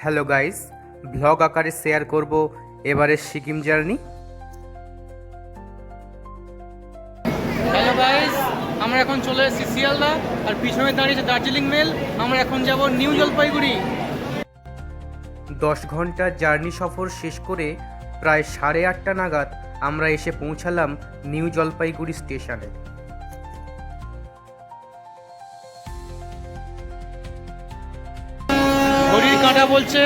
Hello guys, blog আকারে share করব এবারের সিকিম জার্নি। হ্যালো গাইস, আমরা এখন চলে এসেছি শিয়ালদা আর পিছনে দাঁড়িয়েছে দার্জিলিং মেল। আমরা এখন যাব নিউ জলপাইগুড়ি। 10 ঘন্টার জার্নি সফর শেষ করে প্রায় 8:30 নাগাদ আমরা এসে পৌঁছালাম নিউ জলপাইগুড়ি স্টেশনে। ঘড়ির কাঁটা বলছে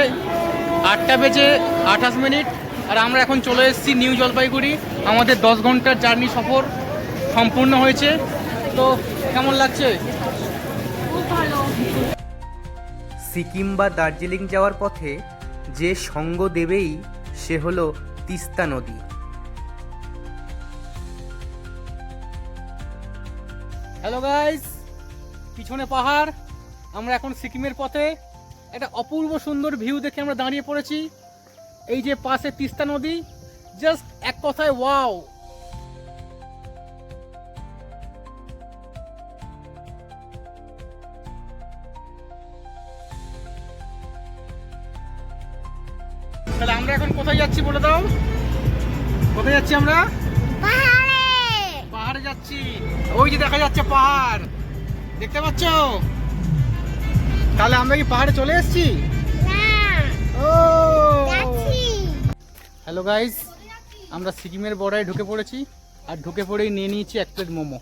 8:28 আর আমরা এখন চলে এসেছি নিউ জলপাইগুড়ি। আমাদের 10 ঘন্টার জার্নি সফর সম্পূর্ণ হয়েছে। তো কেমন লাগছে? সিকিম বা দার্জিলিং যাওয়ার পথে যে সঙ্গ দেবেই সে হলো তিস্তা নদী। হ্যালো গাইস, পিছনে পাহাড়। আমরা এখন সিকিমের পথে। একটা অপূর্ব সুন্দর ভিউ দেখে আমরা দাঁড়িয়ে পড়েছি। এই যে পাশে তিস্তা নদী, জাস্ট এক কথায় ওয়াও। তাহলে আমরা এখন কোথায় যাচ্ছি বলে দাও? কোথায় যাচ্ছি আমরা? পাহাড়ে যাচ্ছি। ওই যে দেখা যাচ্ছে পাহাড়, দেখতে পাচ্ছ? তাহলে আমরা কি পাহাড়ে চলে এসেছি? ও হ্যালো গাইস, আমরা সিকিমের বর্ডারে ঢুকে পড়েছি আর ঢুকে পড়েই নিয়ে নিয়েছি 1 প্লেট মোমো।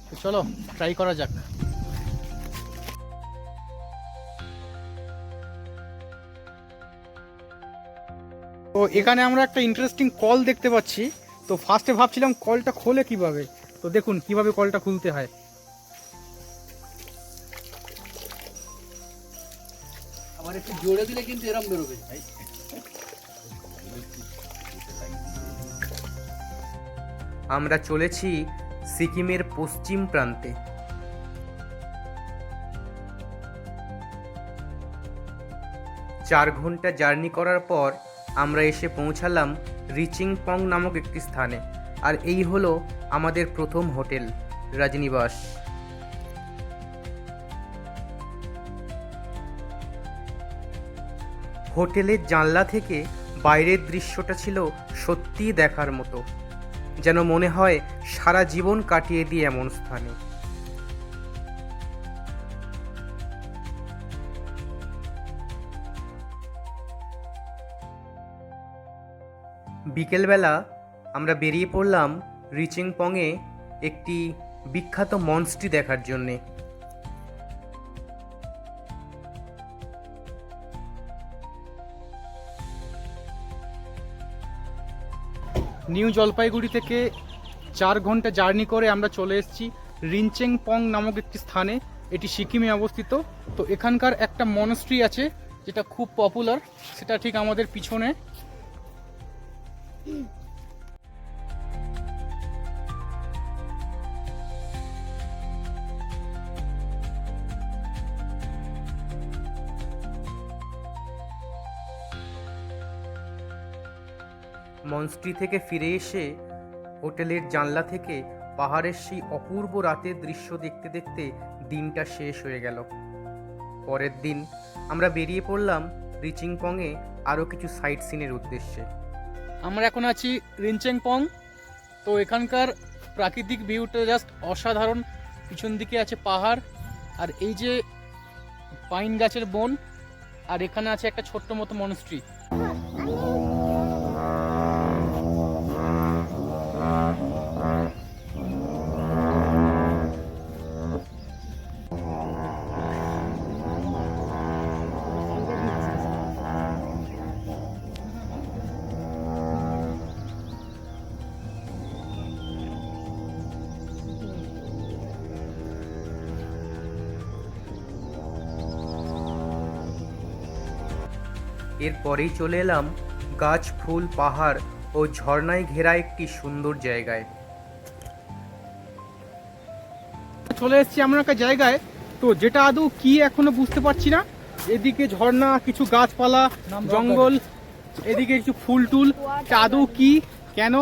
তো চলো ট্রাই করা যাক। তো এখানে আমরা একটা ইন্টারেস্টিং কল দেখতে পাচ্ছি। তো ফার্স্টে ভাবছিলাম কলটা খোলে কিভাবে, তো দেখুন কিভাবে কলটা খুলতে হয়। আবার একটু জোরে দিলে কিন্তু এরম বেরোবে ভাই। আমরা চলেছি সিকিমের পশ্চিম প্রান্তে। 4 ঘন্টা জার্নি করার পর আমরা এসে পৌঁছালাম রিচিংপং নামক একটি স্থানে। আর এই হলো আমাদের প্রথম হোটেল, রজনীবাস। হোটেলের জানলা থেকে বাইরের দৃশ্যটা ছিল সত্যিই দেখার মতো, যেন মনে হয় সারা জীবন কাটিয়ে দিয়ে এমন স্থানে। বিকেলবেলা আমরা বেরিয়ে পড়লাম রিচিংপংয়ে একটি বিখ্যাত মনস্ট্রি দেখার জন্যে। নিউ জলপাইগুড়ি থেকে 4 ঘন্টা জার্নি করে আমরা চলে এসেছি রিনচেংপং নামক একটি স্থানে। এটি সিকিমে অবস্থিত। তো এখানকার একটা মনস্ট্রি আছে যেটা খুব পপুলার, সেটা ঠিক আমাদের পিছনে। মনস্ট্রি থেকে ফিরে এসে হোটেলের জানলা থেকে পাহাড়ের সেই অপূর্ব রাতের দৃশ্য দেখতে দেখতে দিনটা শেষ হয়ে গেল। পরের দিন আমরা বেরিয়ে পড়লাম রিচিংপংয়ে আরও কিছু সাইট সিনের উদ্দেশ্যে। আমরা এখন আছি রিনচেংপং। তো এখানকার প্রাকৃতিক ভিউটা জাস্ট অসাধারণ। পিছন দিকে আছে পাহাড় আর এই যে পাইন গাছের বন, আর এখানে আছে একটা ছোট্ট মতো মনস্ট্রি। এরপরেই চলে এলাম গাছ, ফুল, পাহাড় ও ঝর্ণায় ঘেরা একটি সুন্দর জায়গায়। চলে এসেছি আমরা একটা জায়গায়, তো যেটা আদৌ কি এখনো বুঝতে পারছি না। এদিকে ঝর্ণা, কিছু গাছপালা, জঙ্গল, এদিকে কিছু ফুল টুল। আদৌ কি, কেন,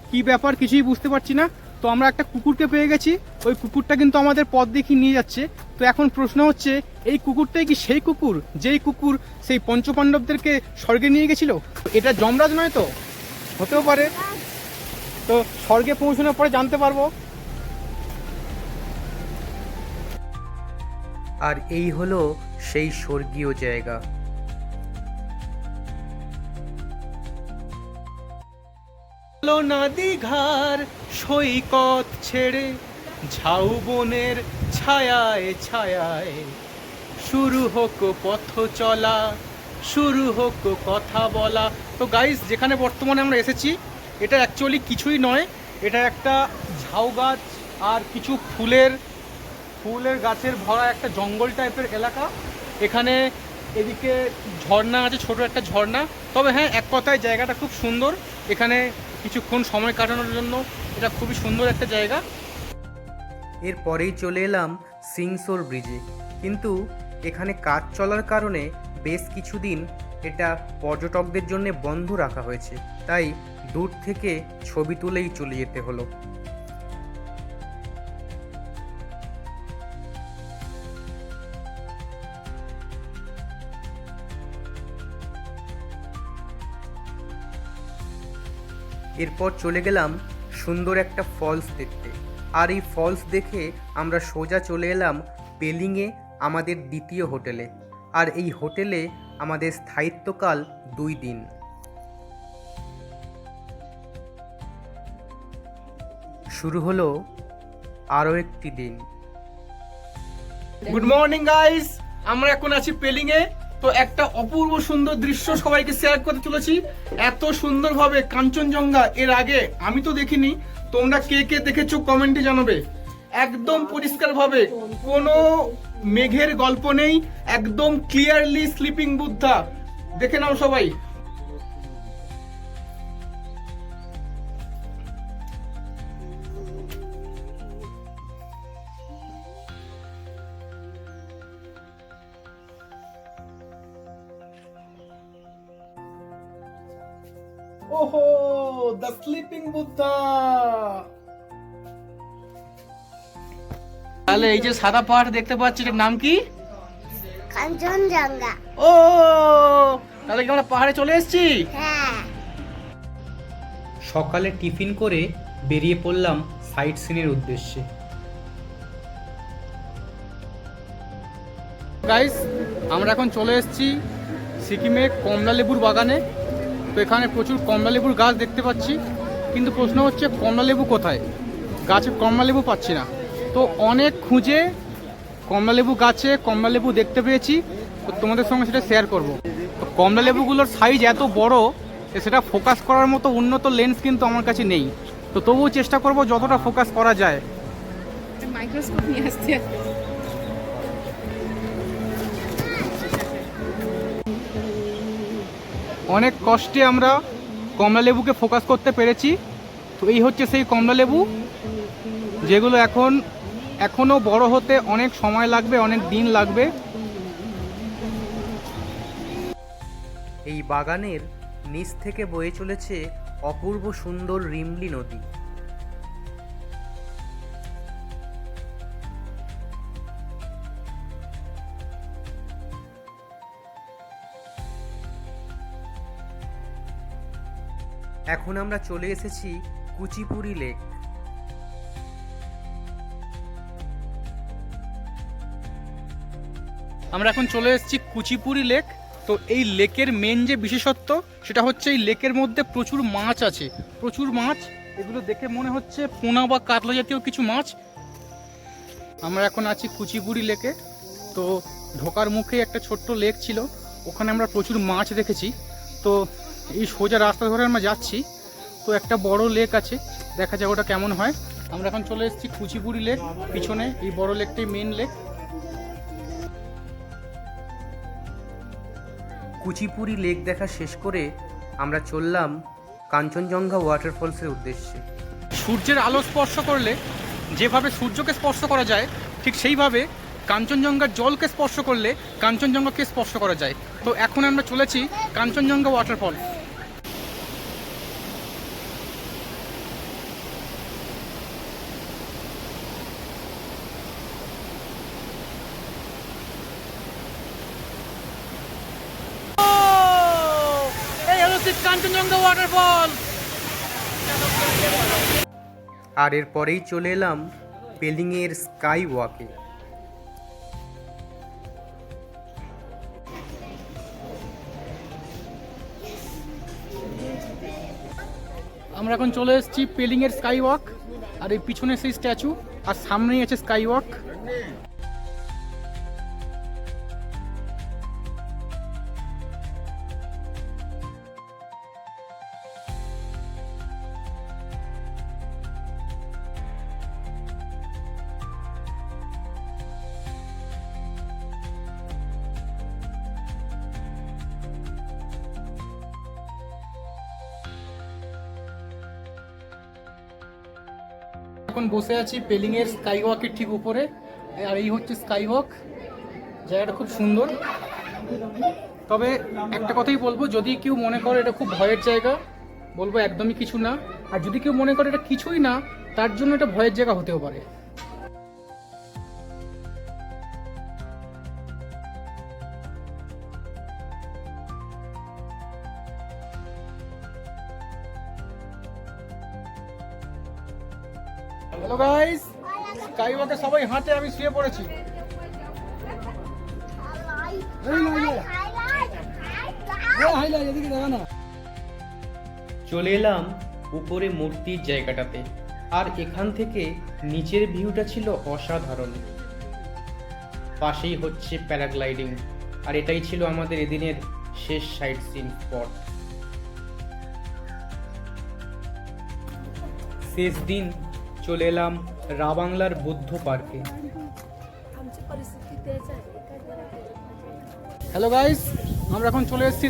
কি ব্যাপার কিছুই বুঝতে পারছি না। তো আমরা একটা কুকুরকে পেয়ে গেছি। ওই কুকুরটা কিন্তু আমাদের পথ দেখিয়ে নিয়ে যাচ্ছে তো এখন প্রশ্ন হচ্ছে, এই কুকুরটাই কি সেই কুকুর যেই কুকুর সেই পঞ্চপাণ্ডবদেরকে স্বর্গে নিয়ে গেছিল? এটা যমরাজ নয় তো? হতেও পারে। তো স্বর্গে পৌঁছানোর পরে জানতে পারবো। আর এই হলো সেই স্বর্গীয় জায়গা। নদী ঘার সৈকত ছেড়ে ঝাউবনের ছায়ায় ছায়ায় শুরু হোক পথ চলা, শুরু হোক কথা বলা। তো গাইস, যেখানে বর্তমানে আমরা এসেছি এটা অ্যাকচুয়ালি কিছুই নয়, এটা একটা ঝাউ গাছ আর কিছু ফুলের গাছের ভরা একটা জঙ্গল টাইপের এলাকা। এখানে এদিকে ঝর্ণা আছে, ছোট একটা ঝর্ণা। তবে হ্যাঁ, এক কথায় জায়গাটা খুব সুন্দর। এখানে কিছুক্ষণ সময় কাটানোর জন্য এটা খুবই সুন্দর একটা জায়গা। এরপরেই চলে এলাম সিংসোর ব্রিজে, কিন্তু এখানে কাজ চলার কারণে বেশ কিছুদিন এটা পর্যটকদের জন্য বন্ধ রাখা হয়েছে, তাই দূর থেকে ছবি তুলেই চলে যেতে হলো। এরপর চলে গেলাম সুন্দর একটা ফলস দেখতে, আর এই ফলস দেখে আমরা সোজা চলে এলাম পেলিংয়ে আমাদের দ্বিতীয় হোটেলে। আর এই হোটেলে আমাদের স্থায়িত্বকাল 2 দিন। শুরু হলো আরও একটি দিন। গুড মর্নিং গাইস, আমরা এখন আছি পেলিংয়ে। তো একটা অপূর্ব সুন্দর দৃশ্য সবাইকে শেয়ার করতে চলেছি। এত সুন্দরভাবে কাঞ্চনজঙ্ঘা এর আগে আমি তো দেখিনি। তোমরা কে কে দেখেছো কমেন্টে জানাবে। একদম পরিষ্কারভাবে, কোনো মেঘের গল্প নেই, একদম ক্লিয়ারলি স্লিপিং বুদ্ধা। দেখে নাও সবাই। ওহো, দ্য স্লিপিং বুদ্ধা। তাহলে এই যে সাদা পাহাড় দেখতে পাচ্ছি, এটার নাম কি? কাঞ্চনজঙ্ঘা। ও, তাহলে কি আমরা পাহাড়ে চলে এসেছি? হ্যাঁ। সকালে টিফিন করে বেরিয়ে পড়লাম সাইট সিনের উদ্দেশ্যে। গাইস, আমরা এখন চলে এসেছি সিকিমে কমলা লেবুর বাগানে। তো এখানে প্রচুর কমলা লেবুর গাছ দেখতে পাচ্ছি, কিন্তু প্রশ্ন হচ্ছে কমলা লেবু কোথায়? গাছে কমলা লেবু পাচ্ছি না। তো অনেক খুঁজে কমলা লেবু গাছে কমলা লেবু দেখতে পেয়েছি, তো তোমাদের সঙ্গে সেটা শেয়ার করব। তো কমলা লেবুগুলোর সাইজ এত বড় যে সেটা ফোকাস করার মতো উন্নত লেন্স কিন্তু আমার কাছে নেই। তো তবুও চেষ্টা করব যতটা ফোকাস করা যায়। মাইক্রোস্কোপ নিয়ে আসতে অনেক কষ্টে আমরা কমলা লেবুকে ফোকাস করতে পেরেছি। তো এই হচ্ছে সেই কমলা লেবু, যেগুলো এখনও বড় হতে অনেক সময় লাগবে, অনেক দিন লাগবে। এই বাগানের নিচ থেকে বয়ে চলেছে অপূর্ব সুন্দর রিমলি নদী। এখন আমরা চলে এসেছি কুচিপুড়ি লেক। আমরা এখন চলে এসেছি কুচিপুড়ি লেক। তো এই লেকের মেন যে বিশেষত্ব সেটা হচ্ছে এই লেকের মধ্যে প্রচুর মাছ আছে, প্রচুর মাছ। এগুলো দেখে মনে হচ্ছে পোনা বা কাতলা জাতীয় কিছু মাছ। আমরা এখন আছি কুচিপুড়ি লেকে। তো ঢোকার মুখে একটা ছোট্ট লেক ছিল, ওখানে আমরা প্রচুর মাছ দেখেছি। তো এই সোজা রাস্তা ধরে আমরা যাচ্ছি, তো একটা বড় লেক আছে, দেখা যাক ওটা কেমন হয়। আমরা এখন চলে এসেছি কুচিপুড়ি লেক, পিছনে এই বড় লেকটাই মেন লেক। কুচিপুড়ি লেক দেখা শেষ করে আমরা চললাম কাঞ্চনজঙ্ঘা ওয়াটারফলসের উদ্দেশ্যে। সূর্যের আলো স্পর্শ করলে যেভাবে সূর্যকে স্পর্শ করা যায়, ঠিক সেইভাবে কাঞ্চনজঙ্ঘার জলকে স্পর্শ করলে কাঞ্চনজঙ্ঘাকে স্পর্শ করা যায়। তো এখন আমরা চলেছি কাঞ্চনজঙ্ঘা ওয়াটারফল। হচ্ছে কাঞ্চনজঙ্ঘা ওয়াটারফল। আর এরপরেই চলে এলাম পেলিংয়ের স্কাই ওয়াকে। আমরা এখন চলে এসেছি পেলিংয়ের স্কাই ওয়াক। আর এই পিছনে সেই স্ট্যাচু, আর সামনেই আছে স্কাই ওয়াক। এখন বসে আছি পেলিংয়ের স্কাই ওয়াকের ঠিক উপরে। আর এই হচ্ছে স্কাই ওয়াক। জায়গাটা খুব সুন্দর। তবে একটা কথাই বলবো, যদি কেউ মনে করে এটা খুব ভয়ের জায়গা, বলবো একদমই কিছু না। আর যদি কেউ মনে করে এটা কিছুই না, তার জন্য এটা ভয়ের জায়গা হতেও পারে। হ্যালো গাইস, স্কাই ওয়াকে সবাই হাঁটে, আমি শুয়ে পড়েছি। চলে এলাম উপরে মূর্তির জায়গাটাতে। আর এখান থেকে নিচের ভিউটা ছিল অসাধারণ। পাশেই হচ্ছে প্যারাগ্লাইডিং। আর এটাই ছিল আমাদের এদিনের শেষ সাইট সিন স্পট। শেষ দিন চলে এলাম রাবাংলার বুদ্ধ পার্কে। হ্যালো গাইস, আমরা এখন চলে এসেছি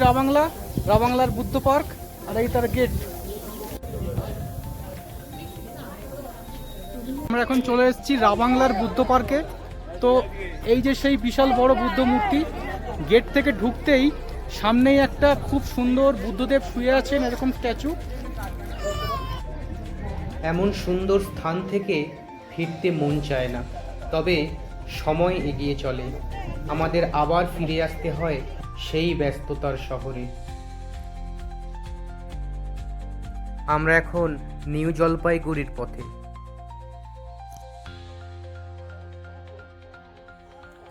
রাবাংলার বুদ্ধ পার্ক। আর এই তার গেট। আমরা এখন চলে এসেছি রাবাংলার বুদ্ধ পার্কে। তো এই যে সেই বিশাল বড় বুদ্ধ মূর্তি, গেট থেকে ঢুকতেই সামনেই একটা খুব সুন্দর বুদ্ধদেব শুয়ে আছেন, এরকম স্ট্যাচু। এমন সুন্দর স্থান থেকে ফিরতে মন চায় না, তবে সময় এগিয়ে চলে। আমাদের আবার ফিরে আসতে হয় সেই ব্যস্ততার শহরে। আমরা এখন নিউ জলপাইগুড়ির পথে।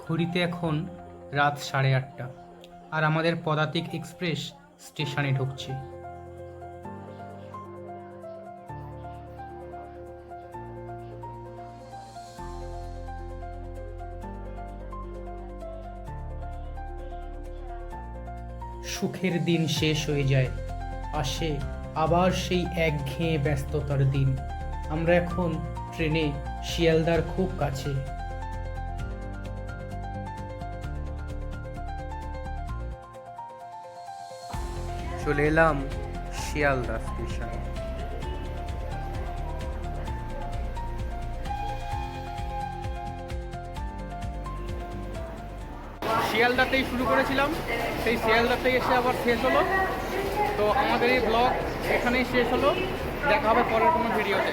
ঘড়িতে এখন রাত 8:30, আর আমাদের পদাতিক এক্সপ্রেস স্টেশনে ঢুকছে। সুখের দিন শেষ হয়ে যায়, আসে আবার সেই একঘেয়ে ব্যস্ততার দিন। আমরা এখন ট্রেনে শিয়ালদার খুব কাছে। চলে এলাম শিয়ালদা স্টেশন। শিয়ালদাতেই শুরু করেছিলাম, সেই শিয়ালদাতেই এসে আবার শেষ হলো। তো আমাদের এই ব্লগ এখানেই শেষ হলো। দেখা হবে পরের কোনো ভিডিওতে।